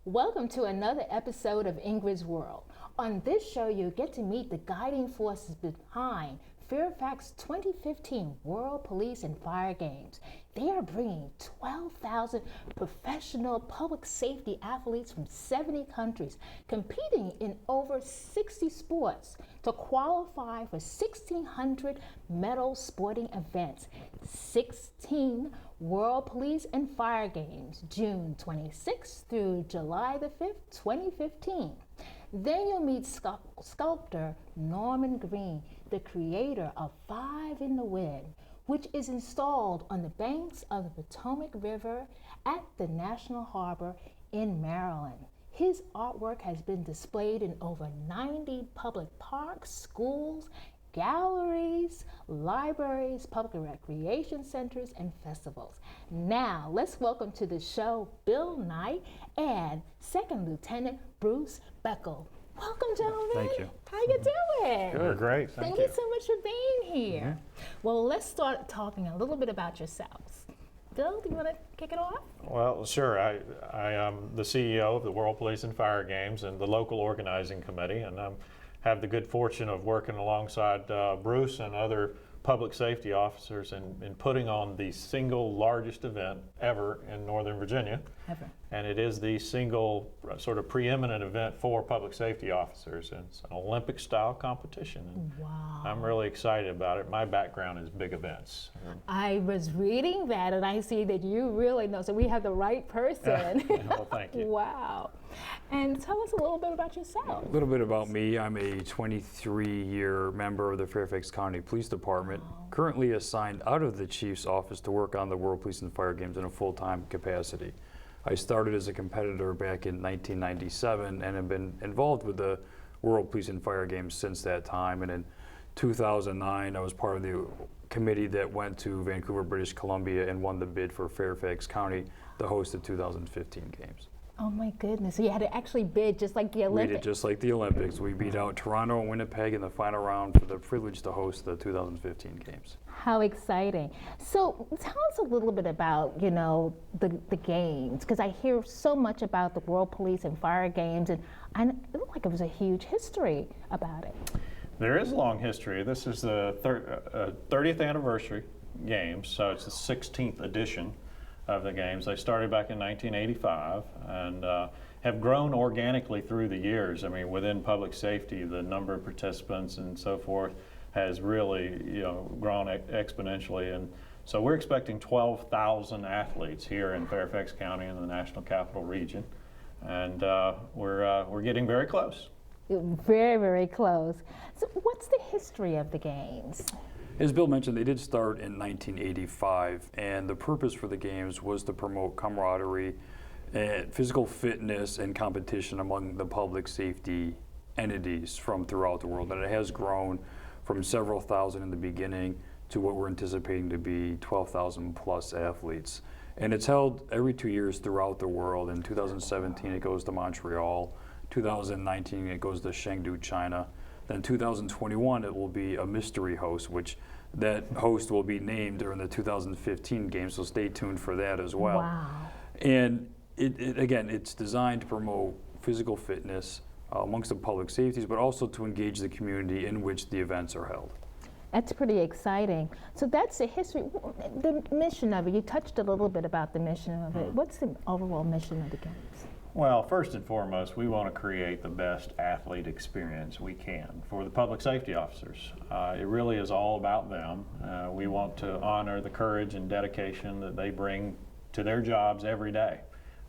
Welcome to another episode of Ingrid's World. On this show, you'll get to meet the guiding forces behind Fairfax 2015 World Police and Fire Games. They are bringing 12,000 professional public safety athletes from 70 countries competing in over 60 sports to qualify for 1,600 medal sporting events. 16 World Police and Fire Games, June 26th through July the 5th, 2015. Then you'll meet Sculptor Normon Greene, the creator of Five in the Wind, which is installed on the banks of the Potomac River at the National Harbor in Maryland. His artwork has been displayed in over 90 public parks, schools, galleries, libraries, public recreation centers, and festivals. Now, let's welcome to the show Bill Knight and Second Lieutenant Bruce Blechl. Welcome, gentlemen. Thank you. How you doing? Good. Great, Thank you so much for being here. Well, let's start talking a little bit about yourselves. Bill, do you want to kick it off? Well, sure. I am the CEO of the World Police and Fire Games and the local organizing committee, and have the good fortune of working alongside Bruce and other public safety officers in putting on the single largest event ever in Northern Virginia. Ever. And it is the single sort of preeminent event for public safety officers. And it's an Olympic style competition. And Wow. I'm really excited about it. My background is big events. I was reading that and I see that you really know, so we have the right person. Well, thank you. Wow. And tell us a little bit about yourself. A little bit about me. I'm a 23-year member of the Fairfax County Police Department, currently assigned out of the Chief's office to work on the World Police and Fire Games in a full-time capacity. I started as a competitor back in 1997 and have been involved with the World Police and Fire Games since that time. And in 2009, I was part of the committee that went to Vancouver, British Columbia and won the bid for Fairfax County to host the 2015 games. Oh my goodness, so you had to actually bid just like the Olympics. We did just like the Olympics. We beat out Toronto and Winnipeg in the final round for the privilege to host the 2015 games. How exciting. So tell us a little bit about, the games, because I hear so much about the World Police and Fire Games, and it looked like it was a huge history about it. There is a long history. This is the 30th anniversary games, so it's the 16th edition of the games. They started back in 1985 and have grown organically through the years. I mean, within public safety, the number of participants and so forth has really, grown exponentially. And so we're expecting 12,000 athletes here in Fairfax County in the National Capital Region, and we're getting very close. Very, very close. So what's the history of the games? As Bill mentioned, they did start in 1985, and the purpose for the games was to promote camaraderie, physical fitness, and competition among the public safety entities from throughout the world. And it has grown from several thousand in the beginning to what we're anticipating to be 12,000 plus athletes. And it's held every 2 years throughout the world. In 2017, it goes to Montreal. 2019, it goes to Chengdu, China. Then 2021, it will be a mystery host, which that host will be named during the 2015 games, so stay tuned for that as well. Wow. And again, it's designed to promote physical fitness amongst the public safeties, but also to engage the community in which the events are held. That's pretty exciting. So that's the history, the mission of it. You touched a little bit about the mission of it. What's the overall mission of the games? Well, first and foremost, we want to create the best athlete experience we can for the public safety officers. It really is all about them. We want to honor the courage and dedication that they bring to their jobs every day.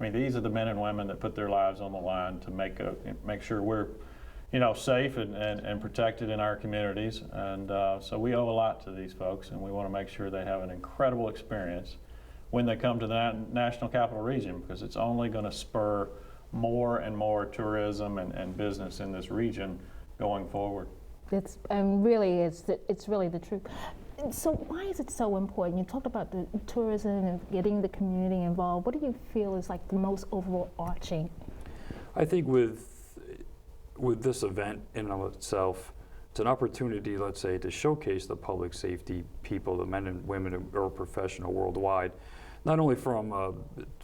I mean, these are the men and women that put their lives on the line to make sure we're, safe and protected in our communities. And so we owe a lot to these folks, and we want to make sure they have an incredible experience when they come to the National Capital Region, because it's only going to spur more and more tourism and business in this region going forward. It's really the truth. So why is it so important? You talked about the tourism and getting the community involved. What do you feel is like the most overarching? I think with this event in and of itself, it's an opportunity, let's say, to showcase the public safety people, the men and women who are professional worldwide, not only from a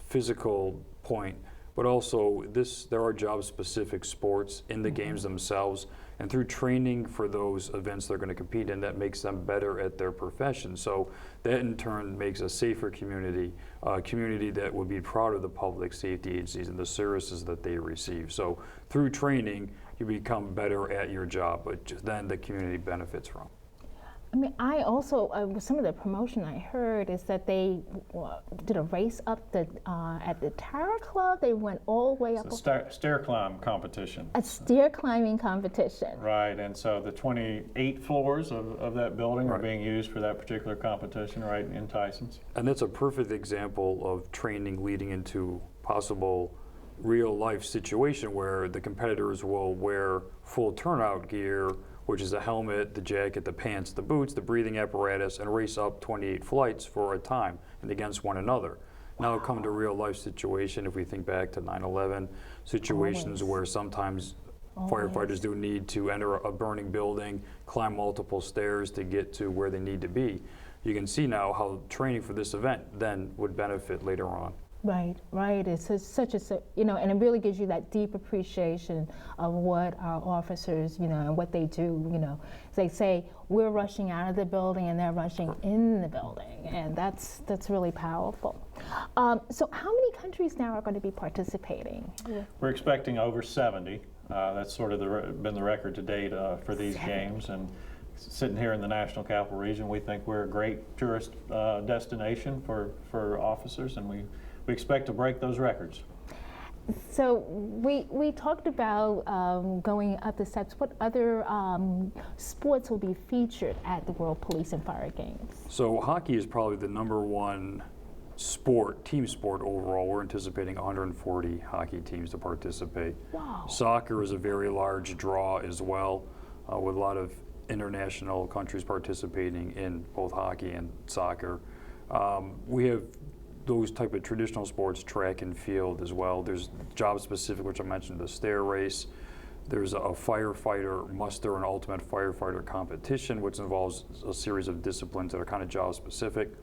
physical point, but also there are job-specific sports in the games themselves, and through training for those events they're going to compete in, that makes them better at their profession. So that in turn makes a safer community, a community that would be proud of the public safety agencies and the services that they receive. So through training, you become better at your job, but then the community benefits from. I mean, I also, with some of the promotion I heard is that they did a race up at the Tower Club. They went all the way up. It's a stair climb competition. A stair climbing competition. Right, and so the 28 floors of that building are Right. being used for that particular competition right in Tyson's. And that's a perfect example of training leading into possible real life situation where the competitors will wear full turnout gear, which is a helmet, the jacket, the pants, the boots, the breathing apparatus, and race up 28 flights for a time and against one another. Now come to real life situation, if we think back to 9/11 situations where sometimes firefighters do need to enter a burning building, climb multiple stairs to get to where they need to be. You can see now how training for this event then would benefit later on. Right, right. It's such a, and it really gives you that deep appreciation of what our officers, and what they do, They say we're rushing out of the building and they're rushing in the building, and that's really powerful. So how many countries now are going to be participating? We're expecting over 70. That's sort of been the record to date for these games. And sitting here in the National Capital Region, we think we're a great tourist destination for officers, and we expect to break those records. So we talked about going up the steps. What other sports will be featured at the World Police and Fire Games? So hockey is probably the #1 sport, team sport overall. We're anticipating 140 hockey teams to participate. Wow. Soccer is a very large draw as well, with a lot of international countries participating in both hockey and soccer. We have those type of traditional sports, track and field as well. There's job specific, which I mentioned, the stair race. There's a firefighter muster and ultimate firefighter competition, which involves a series of disciplines that are kind of job specific.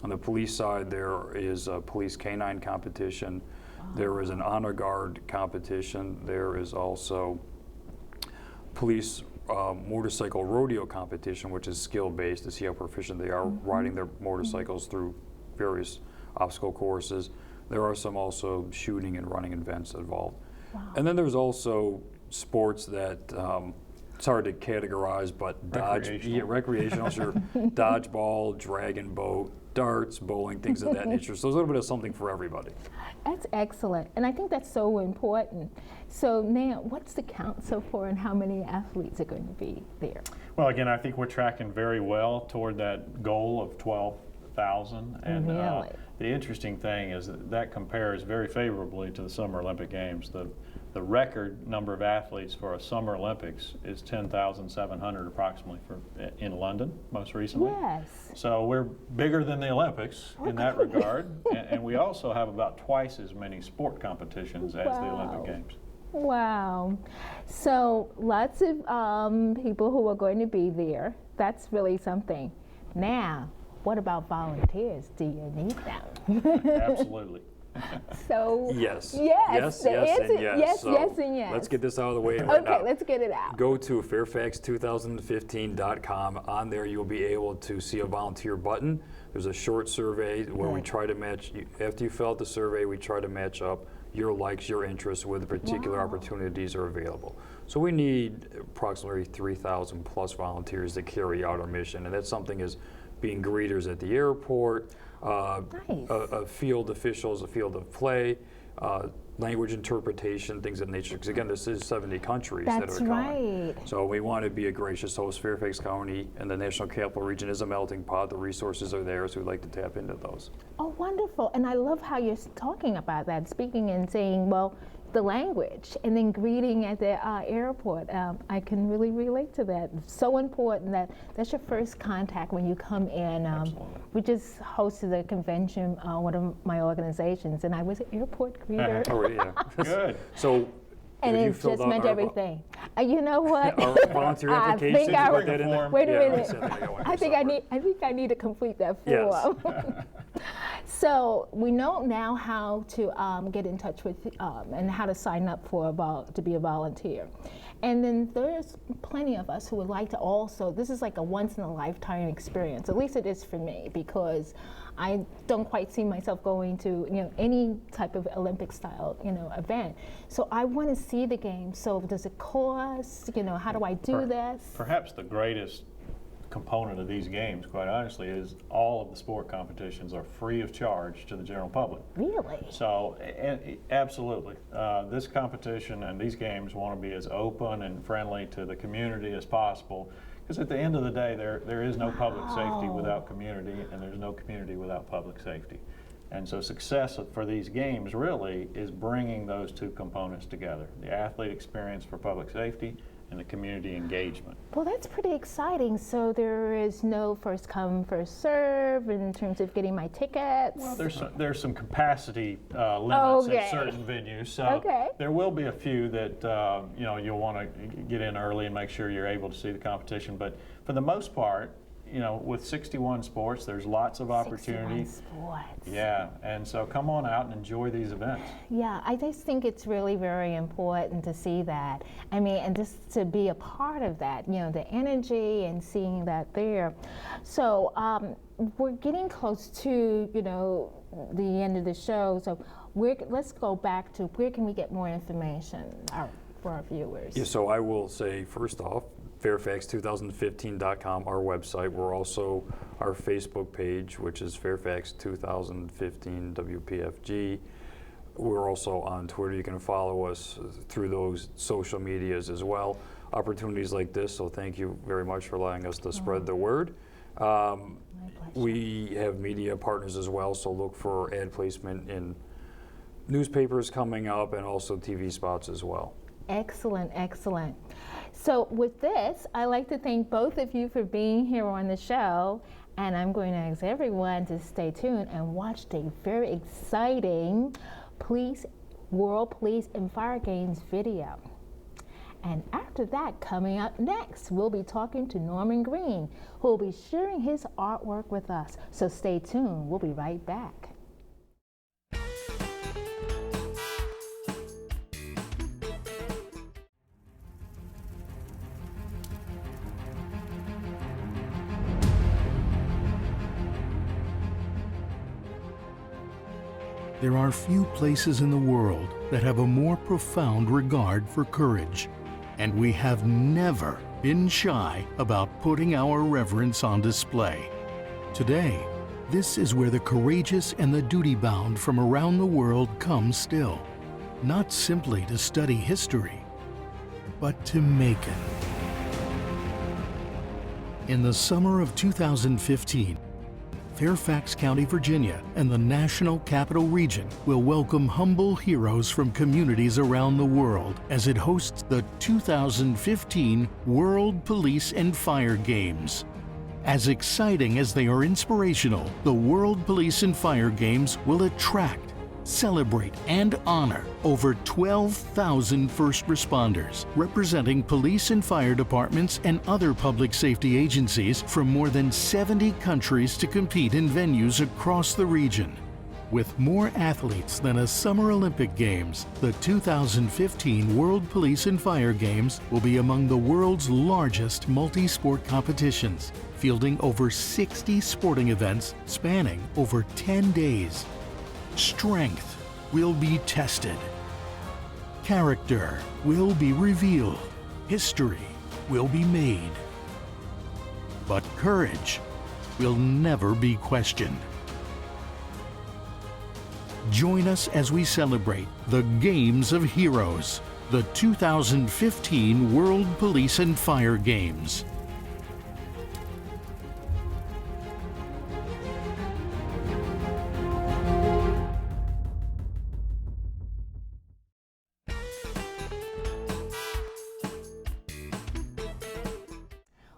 On the police side, there is a police canine competition. Wow. There is an honor guard competition. There is also police motorcycle rodeo competition, which is skill based to see how proficient they are riding their motorcycles through various obstacle courses. There are some also shooting and running events involved. Wow. And then there's also sports that it's hard to categorize, but recreational, sure, dodgeball, dragon boat, darts, bowling, things of that nature. So there's a little bit of something for everybody. That's excellent, and I think that's so important. So now, what's the count so far, and how many athletes are going to be there? Well, again, I think we're tracking very well toward that goal of 12,000. And really? The interesting thing is that compares very favorably to the Summer Olympic Games. The record number of athletes for a Summer Olympics is 10,700 approximately in London most recently. Yes. So we're bigger than the Olympics in that regard, and we also have about twice as many sport competitions as the Olympic Games. Wow. So lots of people who are going to be there. That's really something. Now, what about volunteers? Do you need them? Absolutely. So yes. Yes. The answer, yes, So yes, and yes. let's get this out of the way right now. Okay, let's get it out. Go to fairfax2015.com. On there you'll be able to see a volunteer button. There's a short survey where we try to match, after you fill out the survey, we try to match up your likes, your interests with the particular opportunities are available. So we need approximately 3,000 plus volunteers to carry out our mission, and that's something as being greeters at the airport, field officials, a field of play, language interpretation, things of that nature. Because again, this is 70 countries that are coming. Right. So we want to be a gracious host. Fairfax County and the National Capital Region is a melting pot. The resources are there, so we'd like to tap into those. Oh, wonderful. And I love how you're talking about that, speaking and saying, well, the language, and then greeting at the airport. I can really relate to that. It's so important that's your first contact when you come in. We just hosted a convention, one of my organizations, and I was an airport greeter. Oh, yeah. Good. So, and it just meant everything. You know what? Our volunteer application. Wait a minute. I think I need to complete that form. Yes. So we know now how to get in touch with and how to sign up to be a volunteer. And then there's plenty of us who would like to also, this is like a once in a lifetime experience, at least it is for me, because I don't quite see myself going to any type of Olympic style event. So I want to see the games. So does it cost? How do I do this? Perhaps the greatest component of these games, quite honestly, is all of the sport competitions are free of charge to the general public. Really? So, absolutely. This competition and these games want to be as open and friendly to the community as possible, because at the end of the day, there is no public safety without community, and there's no community without public safety. And so success for these games really is bringing those two components together, the athlete experience for public safety and the community engagement. Well, that's pretty exciting. So there is no first come, first serve in terms of getting my tickets? Well, there's some capacity limits Okay. at certain venues. So Okay. there will be a few that you'll want to get in early and make sure you're able to see the competition. But for the most part, with 61 sports, there's lots of opportunity. 61 sports. Yeah, and so come on out and enjoy these events. Yeah, I just think it's really very important to see that. I mean, and just to be a part of that, the energy and seeing that there. So we're getting close to, the end of the show. So let's go back to where can we get more information for our viewers? Yeah, so I will say, first off, Fairfax2015.com, our website. We're also our Facebook page, which is Fairfax 2015 WPFG. We're also on Twitter. You can follow us through those social medias as well. Opportunities like this, so thank you very much for allowing us to spread the word. We have media partners as well, so look for ad placement in newspapers coming up and also TV spots as well. Excellent, excellent. So with this, I'd like to thank both of you for being here on the show, and I'm going to ask everyone to stay tuned and watch the very exciting World Police and Fire Games video. And after that, coming up next, we'll be talking to Normon Greene, who will be sharing his artwork with us. So stay tuned, we'll be right back. There are few places in the world that have a more profound regard for courage, and we have never been shy about putting our reverence on display. Today, this is where the courageous and the duty-bound from around the world come still, not simply to study history, but to make it. In the summer of 2015, Fairfax County, Virginia, and the National Capital Region will welcome humble heroes from communities around the world as it hosts the 2015 World Police and Fire Games. As exciting as they are inspirational, the World Police and Fire Games will attract, celebrate, and honor over 12,000 first responders, representing police and fire departments and other public safety agencies from more than 70 countries to compete in venues across the region. With more athletes than a Summer Olympic Games, the 2015 World Police and Fire Games will be among the world's largest multi-sport competitions, fielding over 60 sporting events spanning over 10 days. Strength will be tested. Character will be revealed. History will be made. But courage will never be questioned. Join us as we celebrate the Games of Heroes, the 2015 World Police and Fire Games.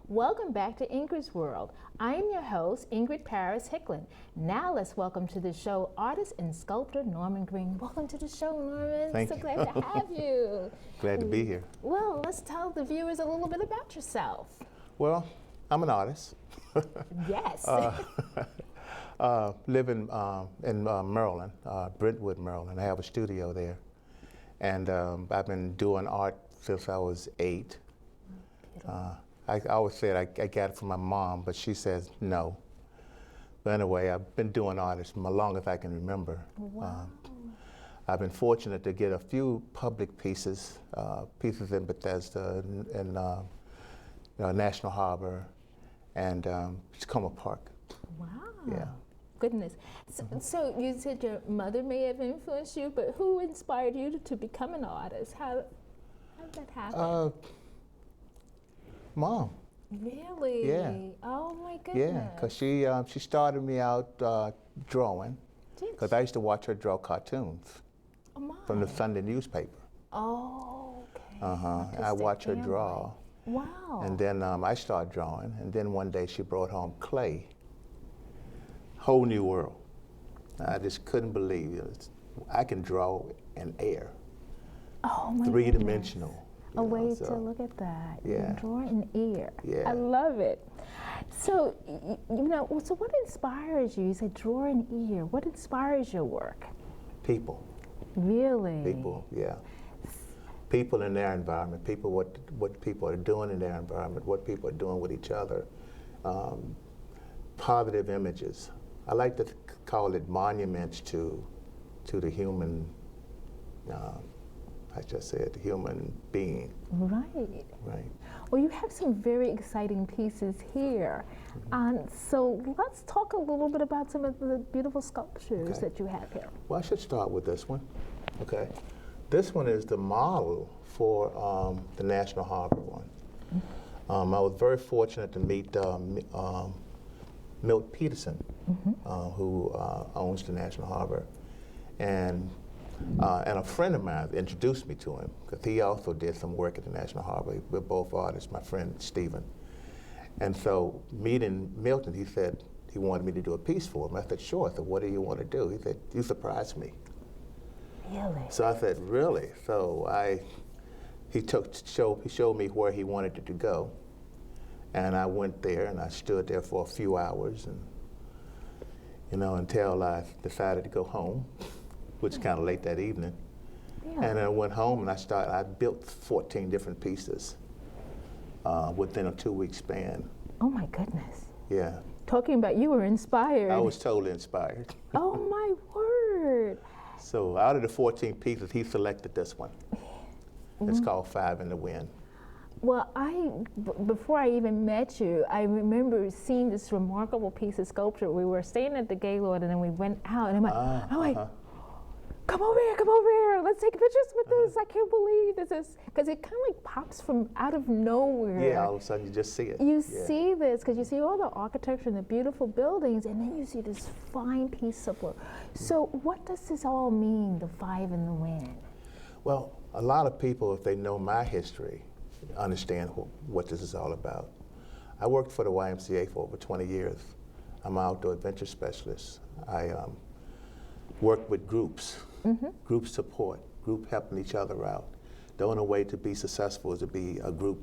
Welcome back to Ingrid's World. I am your host, Ingrid Paris Hicklin. Now let's welcome to the show artist and sculptor Normon Greene. Welcome to the show, Normon. Thank so you. glad to have you. Glad to be here. Well, let's tell the viewers a little bit about yourself. Well, I'm an artist. Yes. Live in Maryland, Brentwood, Maryland. I have a studio there. And I've been doing art since I was 8. I always said I got it from my mom, but she says no. But anyway, I've been doing art as long as I can remember. Wow. I've been fortunate to get a few public pieces, pieces in Bethesda and National Harbor and Tacoma Park. Wow. Yeah. Goodness. So you said your mother may have influenced you, but who inspired you to become an artist? How did that happen? Mom. Really? Yeah. Oh my goodness. Yeah, because she started me out drawing, because I used to watch her draw cartoons from the Sunday newspaper. Oh, okay. I watched her draw. Wow. And then I started drawing, and then one day she brought home clay. Whole new world. I just couldn't believe it. I can draw in air. Oh my Three-dimensional. A way to look at that. You Yeah. can draw in air. Yeah. I love it. So, so what inspires you? You said draw in air. What inspires your work? People. Really? People, yeah. People in their environment, people, what people are doing in their environment, what people are doing with each other. Positive images. I like to call it monuments to the human, I just said, the human being. Right. Right. Well, you have some very exciting pieces here. So let's talk a little bit about some of the beautiful sculptures that you have here. Well, I should start with this one. Okay. This one is the model for the National Harbor one. I was very fortunate to meet Milt Peterson, who owns the National Harbor. And a friend of mine introduced me to him, because he also did some work at the National Harbor. We're both artists, my friend Stephen. And so meeting Milton, he said he wanted me to do a piece for him. I said, sure. I said, what do you want to do? He said, you surprised me. Really? So I said, really? So he showed me where he wanted it to go. And I went there and I stood there for a few hours, and until I decided to go home, which was kind of late that evening. Yeah. And I went home and I built 14 different pieces within a 2-week span. Oh my goodness. Yeah. Talking about you were inspired. I was totally inspired. Oh my word. So out of the 14 pieces, he selected this one. It's called 5 in the Wind. Well, before I even met you, I remember seeing this remarkable piece of sculpture. We were staying at the Gaylord, and then we went out, and I'm like, come over here, let's take pictures with this. I can't believe this is, because it kind of like pops from out of nowhere. Yeah, all of a sudden you just see it. You see this, because you see all the architecture and the beautiful buildings, and then you see this fine piece of work. So what does this all mean, the 5 in the Wind? Well, a lot of people, if they know my history, understand what this is all about. I worked for the YMCA for over 20 years. I'm an outdoor adventure specialist. I work with groups, group support, group helping each other out. The only way to be successful is to be a group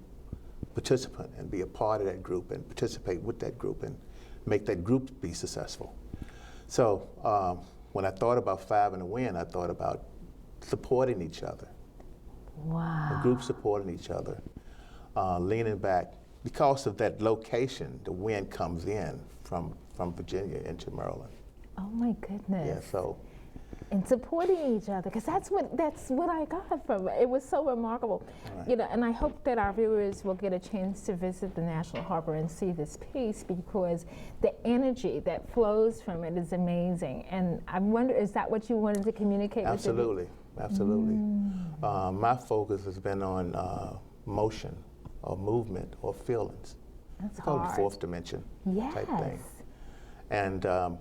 participant and be a part of that group and participate with that group and make that group be successful. So when I thought about 5 in the Wind, I thought about supporting each other. Wow. A group supporting each other, leaning back. Because of that location, the wind comes in from Virginia into Maryland. Oh my goodness. Yeah, so. And supporting each other, because that's what I got from it. It was so remarkable. Right. And I hope that our viewers will get a chance to visit the National Harbor and see this piece, because the energy that flows from it is amazing. And I wonder, is that what you wanted to communicate with the Absolutely. Absolutely. My focus has been on motion or movement or feelings. That's called hard. The 4th dimension type thing. Yes. And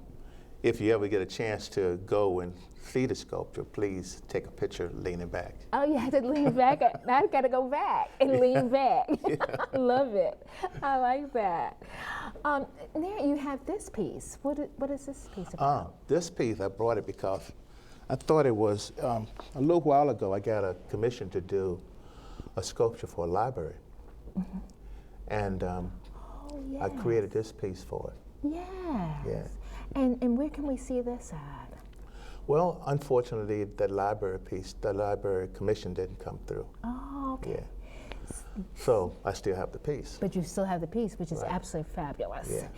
if you ever get a chance to go and see the sculpture, please take a picture leaning back. Oh, you have to lean back. I've got to go back and lean back. I love it. I like that. There you have this piece. What is this piece about? This piece, I brought it because I thought it was, a little while ago, I got a commission to do a sculpture for a library. And Yes. I created this piece for it. Yes. Yeah. And where can we see this at? Well, unfortunately, the library commission didn't come through. Oh, okay. Yeah. So I still have the piece. But you still have the piece, which is Right. absolutely fabulous. Yeah.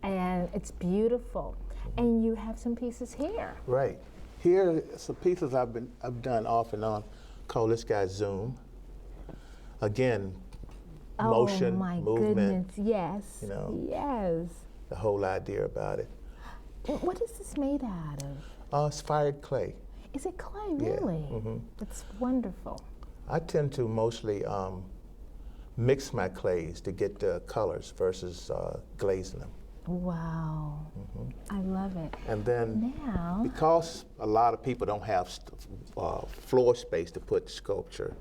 And it's beautiful. And you have some pieces here. Right. Here, some pieces I've done off and on, called this guy Zoom. Again, motion, Oh my movement, goodness, yes. you know. Yes. the whole idea about it. And what is this made out of? It's fired clay. Is it clay, Yeah, really? mhm. It's wonderful. I tend to mostly mix my clays to get the colors versus glazing them. Wow. I love it. And then, Now, because a lot of people don't have floor space to put sculpture,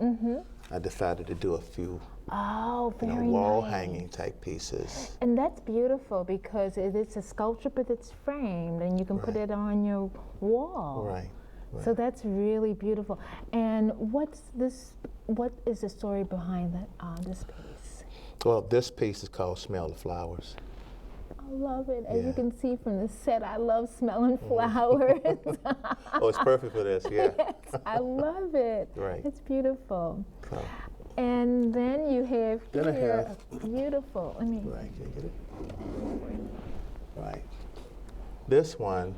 I decided to do a few oh, very wall nice. hanging type pieces. And that's beautiful because it's a sculpture, but it's framed, and you can put Right. it on your wall. Right. So that's really beautiful. And what's this? What is the story behind that this piece? Well, this piece is called Smell the Flowers. I love it. As you Yeah. can see from the set, I love smelling flowers. Oh, it's perfect for this, yeah. Yes, I love it. Right. It's beautiful. So, And then you have Then I here have- a beautiful. Let me. right, can you get it? Right. This one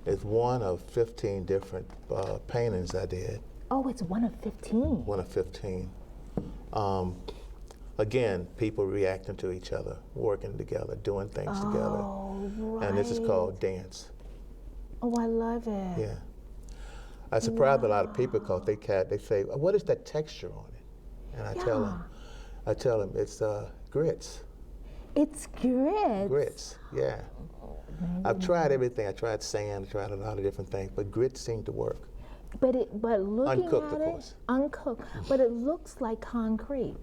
is one of 15 different paintings I did. Oh, it's one of 15. One of 15. Again, people reacting to each other, working together, doing things together. Oh, right. And this is called Dance. Oh, I love it. Yeah. I surprised a lot of people because they say, what is that texture on it? And I tell them it's grits. It's grits. Grits, yeah. I've tried everything. I tried sand, I tried a lot of different things, but grits seem to work. But looking Uncooked, at of it, course. uncooked. But it looks like concrete.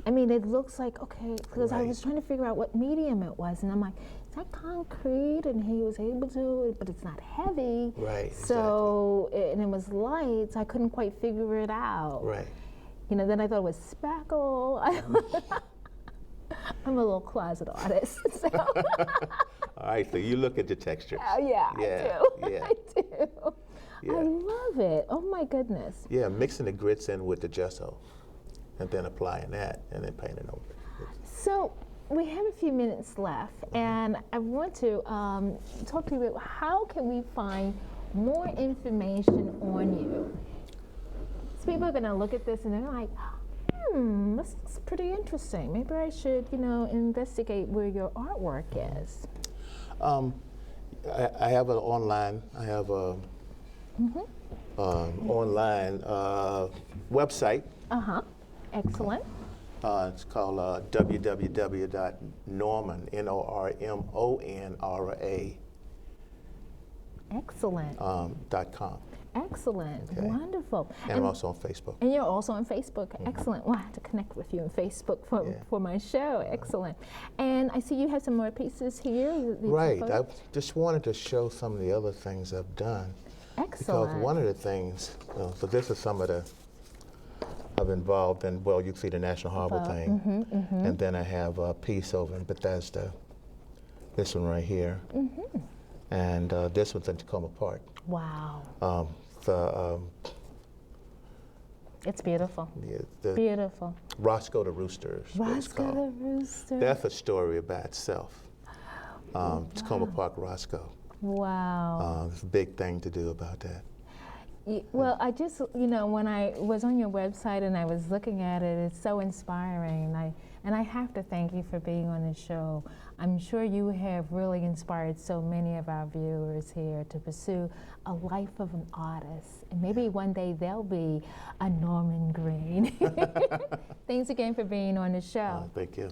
I mean, it looks like, okay, because I Right. was trying to figure out what medium it was, and I'm like, is that concrete? And he was able to, but it's not heavy. Right, So, and it was light, so I couldn't quite figure it out. Right. You know, then I thought it was spackle. I'm a little closet artist, so. All right, so you look at the textures. Yeah, Yeah, I do. yeah. I do. Yeah. I love it. Oh my goodness. Yeah, mixing the grits in with the gesso, and then applying that, and then painting over it. So we have a few minutes left, and I want to talk to you about how can we find more information on you. So people are going to look at this and they're like, this looks pretty interesting. Maybe I should, investigate where your artwork is. I have an online. I have a online website. Excellent. It's called www.normon, N-O-R-M-O-N-R-A, Excellent. .com. Excellent. Okay. Wonderful. And I'm also on Facebook. And you're also on Facebook. Excellent. Well, I have to connect with you on Facebook for my show. Excellent. And I see you have some more pieces here. Right. I just wanted to show some of the other things I've done. Excellent. Because one of the things, so this is some of the, I've involved in, well, you can see the National Harbor thing. And then I have a piece over in Bethesda, this one right here. And this one's in Tacoma Park. Wow. It's beautiful. The Beautiful. Roscoe the Rooster is what it's Roscoe called. the Rooster. That's a story by itself. Tacoma Park, Roscoe. Wow. It's a big thing to do about that. Well, I just, when I was on your website and I was looking at it, it's so inspiring. And I have to thank you for being on the show. I'm sure you have really inspired so many of our viewers here to pursue a life of an artist. And maybe one day they'll be a Normon Greene. Thanks again for being on the show. Thank you.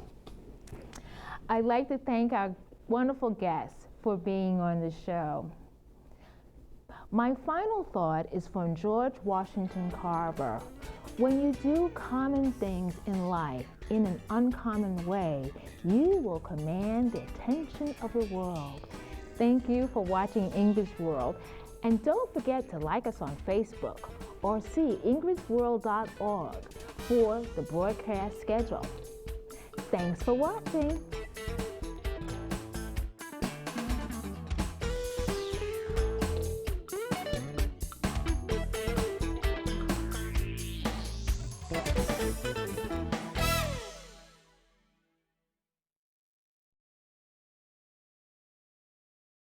I'd like to thank our wonderful guests for being on the show. My final thought is from George Washington Carver. When you do common things in life in an uncommon way, you will command the attention of the world. Thank you for watching Ingrid's World. And don't forget to like us on Facebook or see ingridsworld.org for the broadcast schedule. Thanks for watching.